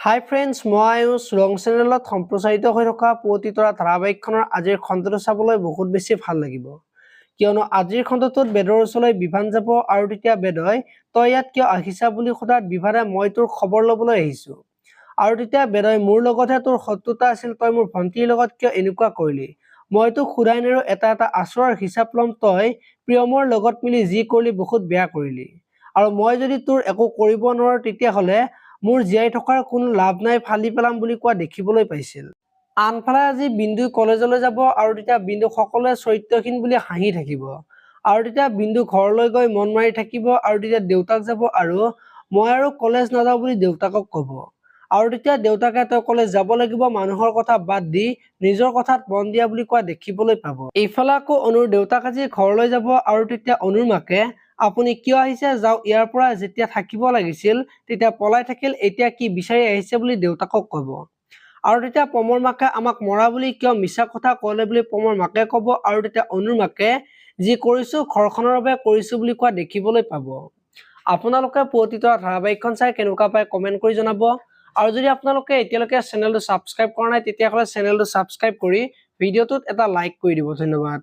হাই friends, মই আয়ুষ ৰং চেনেলত সম্প্ৰচাৰিত হৈ থকা পুৱতিতৰা ধাৰাবাহিকখনৰ আজিৰ খণ্ডটো চাবলৈ বহুত বেছি ভাল লাগিব। কিয়নো আজিৰ খণ্ডটোত বেদৰ ওচৰলৈ বিভান যাব আৰু তেতিয়া বেদই তই ইয়াত কিয় আহিছা বুলি সোধাত বিভানে মই তোৰ খবৰ ল'বলৈ আহিছোঁ। আৰু তেতিয়া বেদই মোৰ লগতহে তোৰ শত্ৰুতা আছিল, তই মোৰ ভণ্টিৰ লগত কিয় এনেকুৱা কৰিলি? মই তোক সোধাই নেৰো, এটা আচৰৰ হিচাপ ল'ম, তই প্ৰিয়মৰ লগত মিলি যি কৰিলি বহুত বেয়া কৰিলি। আৰু মই যদি তোৰ একো কৰিব নোৱাৰো তেতিয়াহ'লে মোৰ জীয়াই থকাৰ কোনো লাভ নাই, ফালি পেলাম বুলি কোৱা দেখিবলৈ পাইছিল। আনফালে আজি বিন্দু কলেজলৈ যাব আৰু তেতিয়া বিন্দুক সকলোৱে চৰিত্ৰহীন বুলি হাঁহি থাকিব। আৰু তেতিয়া বিন্দু ঘৰলৈ গৈ মন মাৰি থাকিব আৰু তেতিয়া দেউতাক যাব আৰু মই আৰু কলেজ নাযাওঁ বুলি দেউতাকক ক'ব। আৰু তেতিয়া দেউতাকে তই কলেজ যাব লাগিব, মানুহৰ কথা বাদ দি নিজৰ কথাত মন দিয়া বুলি কোৱা দেখিবলৈ পাব। এইফালে আকৌ অনুৰ দেউতাক আজি ঘৰলৈ যাব আৰু তেতিয়া অনুৰ মাকে আপুনি কিয় আহিছে, যাওক ইয়াৰ পৰা, যেতিয়া থাকিব লাগিছিল তেতিয়া পলাই থাকিল, এতিয়া কি বিচাৰি আহিছে বুলি দেউতাকক ক'ব। আৰু তেতিয়া পমৰ মাকে আমাক মৰা বুলি কিয় মিছা কথা ক'লে বুলি পমৰ মাকে ক'ব আৰু তেতিয়া অনুৰ মাকে যি কৰিছো ঘৰখনৰ বাবে কৰিছো বুলি কোৱা দেখিবলৈ পাব। আপোনালোকে পুৱতিতৰা ধাৰাবাহিকখন চাই কেনেকুৱা পায় কমেণ্ট কৰি জনাব। আৰু যদি আপোনালোকে এতিয়ালৈকে চেনেলটো ছাবস্ক্ৰাইব কৰা নাই তেতিয়াহ'লে চেনেলটো ছাবস্ক্ৰাইব কৰি ভিডিঅ'টোত এটা লাইক কৰি দিব। ধন্যবাদ।